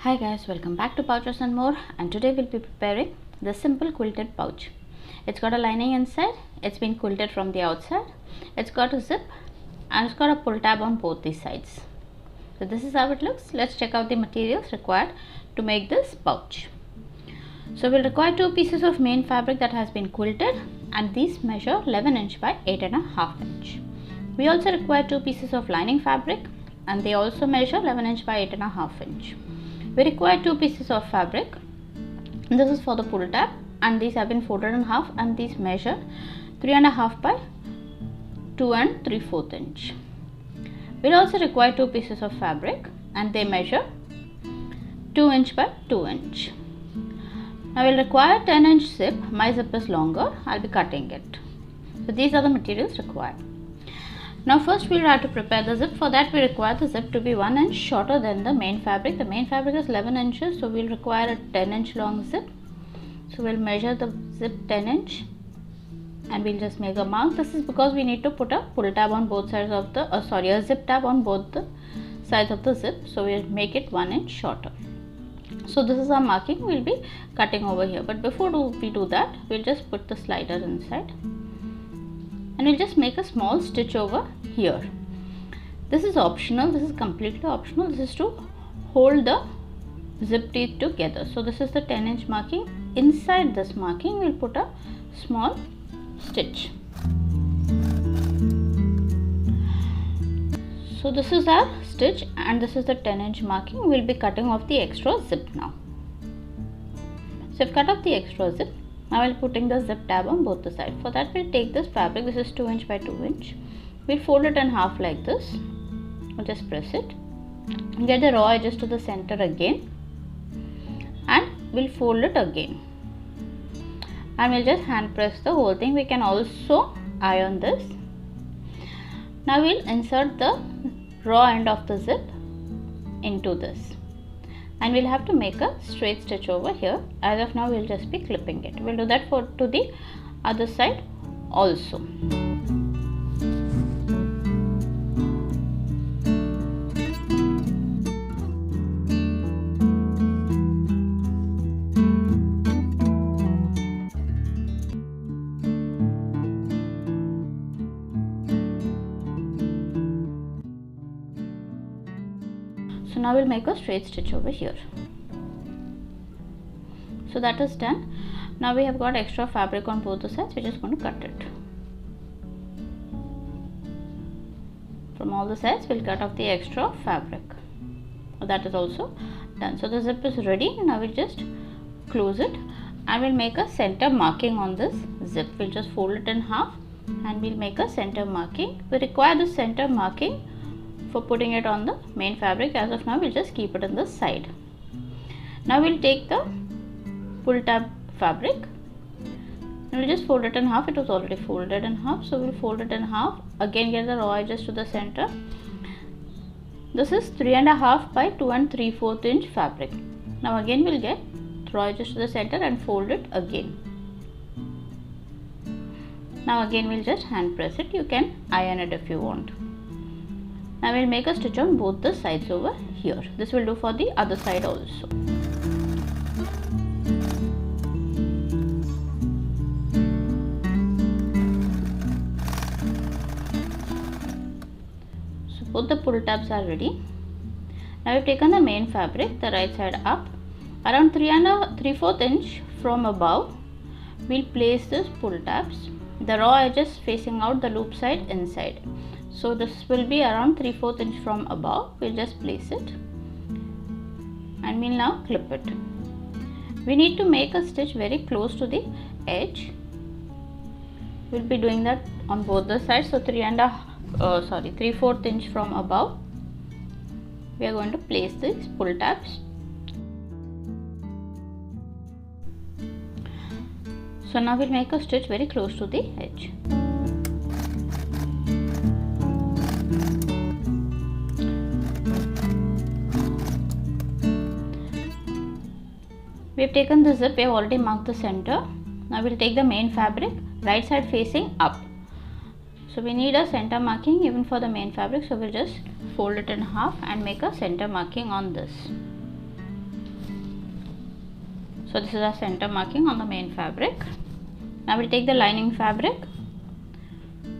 Hi guys, welcome back to Pouches and More, and today we'll be preparing the simple quilted pouch. It's got a lining inside, it's been quilted from the outside, it's got a zip and it's got a pull tab on both these sides. So this is how it looks. Let's check out the materials required to make this pouch. So we'll require 2 pieces of main fabric that has been quilted, and these measure 11 inch by 8.5 inch. We also require 2 pieces of lining fabric, and they also measure 11 inch by 8.5 inch. We require 2 pieces of fabric. This is for the pull tab, and these have been folded in half, and these measure 3.5 by 2 3/4 inch. We'll also require 2 pieces of fabric, and they measure 2 inch by 2 inch. Now we'll require 10 inch zip. My zip is longer, I'll be cutting it. So these are the materials required. Now first we'll have to prepare the zip. For that we require the zip to be 1 inch shorter than the main fabric. The main fabric is 11 inches, so we'll require a 10 inch long zip. So we'll measure the zip 10 inch and we'll just make a mark. This is because we need to put a pull tab on both sides of the, a zip tab on both the sides of the zip. So we'll make it 1 inch shorter. So this is our marking we'll be cutting over here. But before we do that, we'll just put the slider inside. And we'll just make a small stitch over here. This is optional, this is completely optional. This is to hold the zip teeth together. So this is the 10 inch marking. Inside this marking we'll put a small stitch. So this is our stitch, and this is the 10 inch marking. We'll be cutting off the extra zip now. So I've cut off the extra zip. Now I'll putting the zip tab on both the sides. For that we'll take this fabric. This is 2 inch by 2 inch. We'll fold it in half like this. We'll just press it. Get the raw edges to the center again, and we'll fold it again. And we'll just hand press the whole thing. We can also iron this. Now we'll insert the raw end of the zip into this. And we'll have to make a straight stitch over here. As of now we'll just be clipping it. We'll do that to the other side also. So now we'll make a straight stitch over here. So that is done. Now we have got extra fabric on both the sides. We're just going to cut it. From all the sides we'll cut off the extra fabric. That is also done. So the zip is ready. Now we'll just close it, and we'll make a center marking on this zip. We'll just fold it in half and we'll make a center marking. We require the center marking for putting it on the main fabric. As of now we'll just keep it on the side. Now we'll take the pull tab fabric and we'll just fold it in half. It was already folded in half, so we'll fold it in half. Again get the raw edges to the center. This is 3.5 by 2 3/4 inch fabric. Now again we'll get raw edges to the center and fold it again. Now again we'll just hand press it. You can iron it if you want. Now we'll make a stitch on both the sides over here. This will do for the other side also. So both the pull tabs are ready. Now we've taken the main fabric, the right side up, around 3 3/4 inch from above. We'll place this pull tabs. The raw edges facing out, the loop side inside. So this will be around 3/4 inch from above. We'll just place it and we'll now clip it. We need to make a stitch very close to the edge. We'll be doing that on both the sides. So 3/4 inch from above we are going to place these pull tabs. So now we'll make a stitch very close to the edge. We have taken the zip. We have already marked the center. Now we'll take the main fabric, right side facing up. So we need a center marking even for the main fabric. So we'll just fold it in half and make a center marking on this. So this is our center marking on the main fabric. Now we'll take the lining fabric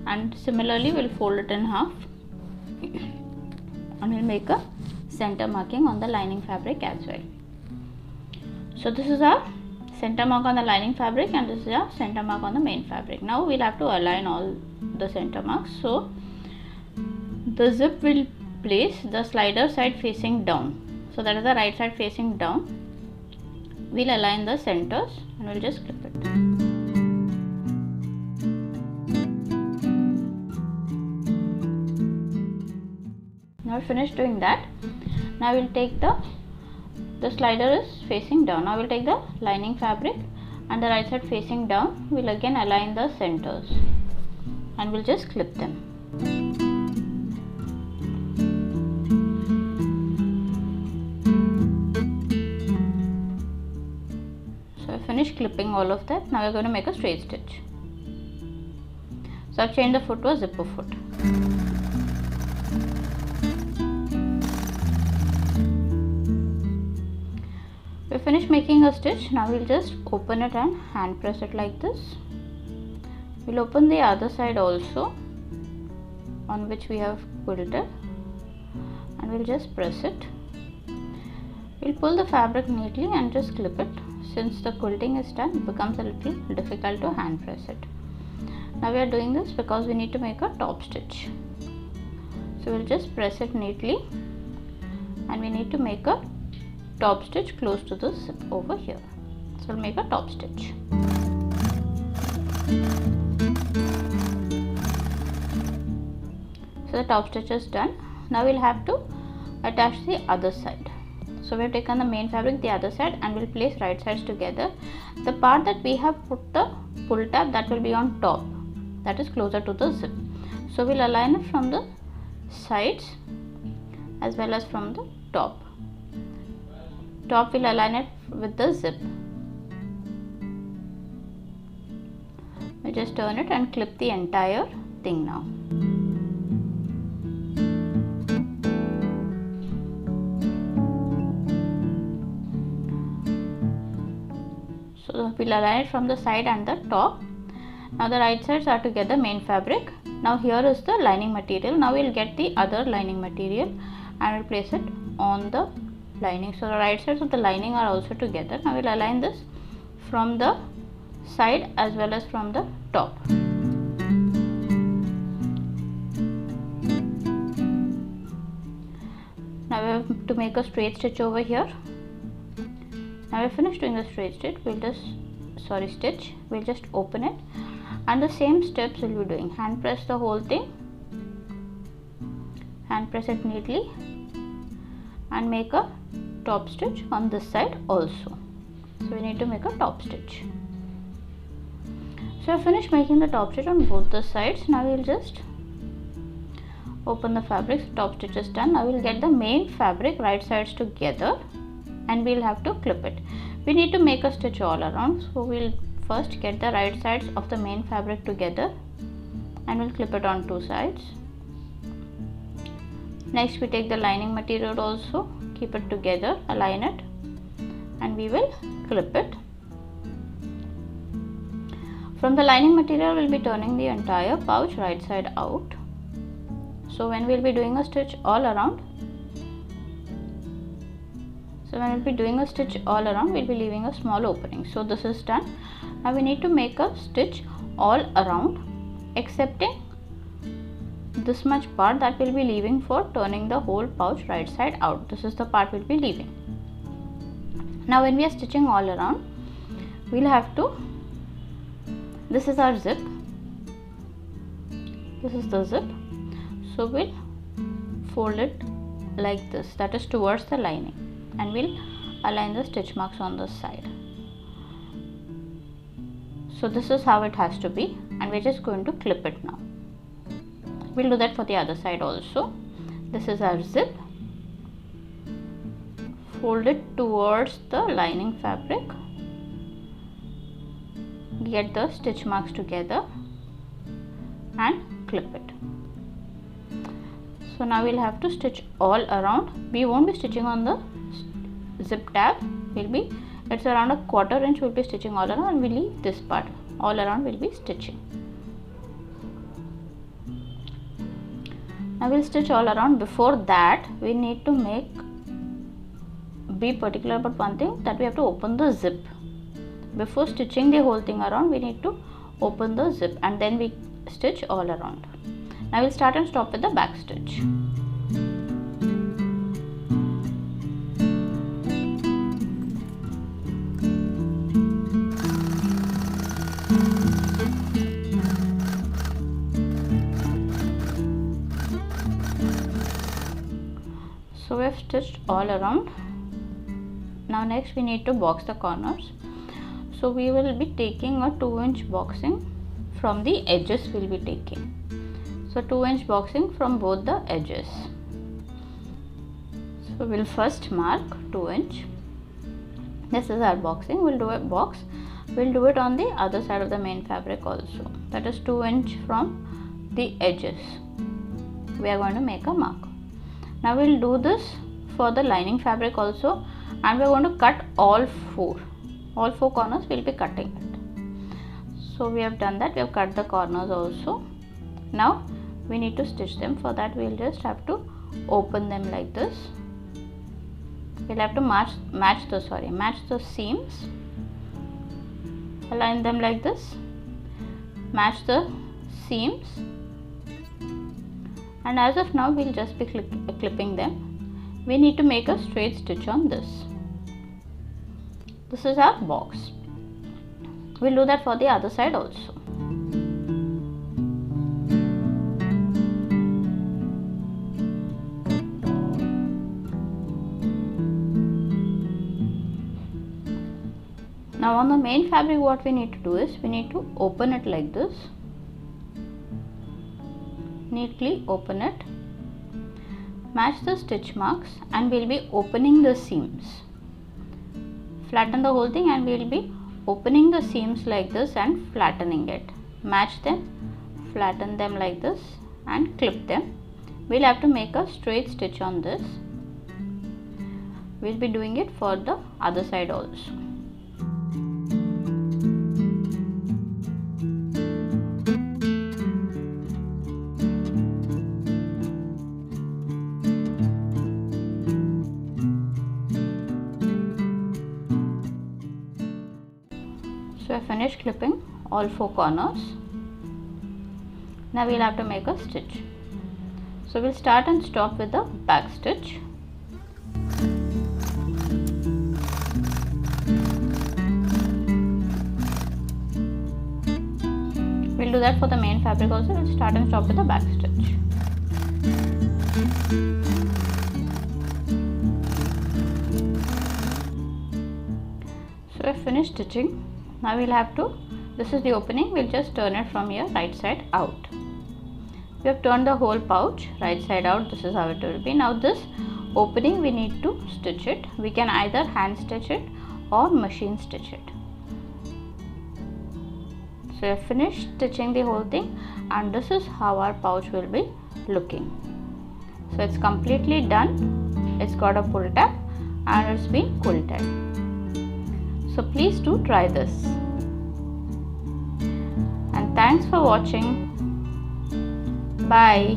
and similarly we'll fold it in half and we'll make a center marking on the lining fabric as well. So this is our center mark on the lining fabric and this is our center mark on the main fabric. Now we'll have to align all the center marks. So the zip will place the slider side facing down. So that is the right side facing down. We'll align the centers and we'll just clip it. Now finished doing that. Now we'll take the slider is facing down. Now we'll take the lining fabric and the right side facing down. We'll again align the centers and we'll just clip them. So I finished clipping all of that. Now we're going to make a straight stitch. So I've changed the foot to a zipper foot. We finished making a stitch. Now we'll just open it and hand press it like this. We'll open the other side also on which we have quilted and we'll just press it. We'll pull the fabric neatly and just clip it. Since the quilting is done, it becomes a little difficult to hand press it. Now we are doing this because we need to make a top stitch. So we'll just press it neatly and we need to make a top stitch close to the zip over here. So we'll make a top stitch. So the top stitch is done. Now we'll have to attach the other side. So we have taken the main fabric, the other side, and we'll place right sides together. The part that we have put the pull tab, that will be on top, that is closer to the zip. So we'll align it from the sides as well as from the top. Top will align it with the zip. We just turn it and clip the entire thing now. So we'll align it from the side and the top. Now the right sides are together, main fabric. Now here is the lining material. Now we'll get the other lining material and we'll place it on the lining. So the right sides of the lining are also together. Now we'll align this from the side as well as from the top. Now we have to make a straight stitch over here. Now we're finished doing the straight stitch. We'll just open it and the same steps we'll be doing. Hand press the whole thing, hand press it neatly and make a top stitch on this side also. So we need to make a top stitch. So I finished making the top stitch on both the sides. Now we'll just open the fabric. Top stitch is done. Now we'll get the main fabric right sides together and we'll have to clip it. We need to make a stitch all around. So we'll first get the right sides of the main fabric together and we'll clip it on two sides. Next we take the lining material also, keep it together, align it and we will clip it. From the lining material we'll be turning the entire pouch right side out. So when we'll be doing a stitch all around, we'll be leaving a small opening. So this is done. Now we need to make a stitch all around excepting this much part that we'll be leaving for turning the whole pouch right side out. This is the part we'll be leaving. Now when we are stitching all around, we'll have to, this is our zip, this is the zip, so we'll fold it like this, that is towards the lining, and we'll align the stitch marks on the side. So this is how it has to be, and we're just going to clip it now. We'll do that for the other side also. This is our zip, fold it towards the lining fabric, get the stitch marks together and clip it. So now we'll have to stitch all around. We won't be stitching on the zip tab, we'll be It's around a 1/4 inch we'll be stitching all around, and we leave this part all around we'll be stitching. Now we'll stitch all around. Before that we need to be particular about one thing, that we have to open the zip. Before stitching the whole thing around, we need to open the zip and then we stitch all around. Now we'll start and stop with the back stitch. So we have stitched all around. Now next we need to box the corners. So we will be taking a 2-inch boxing from the edges. We'll be taking, so 2-inch boxing from both the edges. So we'll first mark 2-inch. This is our boxing. We'll do a box. We'll do it on the other side of the main fabric also. That is 2-inch from the edges. We are going to make a mark. Now we'll do this for the lining fabric also, and we're going to cut all four corners. We'll be cutting it. So we have done that. We have cut the corners also. Now we need to stitch them. For that we'll just have to open them like this. We'll have to match the seams, align them like this, match the seams, and as of now we'll just be clipping them. We need to make a straight stitch on this. This is our box. We'll do that for the other side also. Now on the main fabric, what we need to do is we need to open it like this. Neatly open it, match the stitch marks, and we'll be opening the seams. Flatten the whole thing and we'll be opening the seams like this and flattening it. Match them, flatten them like this and clip them. We'll have to make a straight stitch on this. We'll be doing it for the other side also. So I finished clipping all 4 corners. Now we'll have to make a stitch. So we'll start and stop with the back stitch. We'll do that for the main fabric also. We'll start and stop with the back stitch. So I finished stitching. Now we'll have to, this is the opening, we'll just turn it from here right side out. We have turned the whole pouch right side out. This is how it will be. Now this opening we need to stitch it. We can either hand stitch it or machine stitch it. So I finished stitching the whole thing, and this is how our pouch will be looking. So it's completely done. It's got a pull tab and it's been quilted. So please do try this. And thanks for watching. Bye.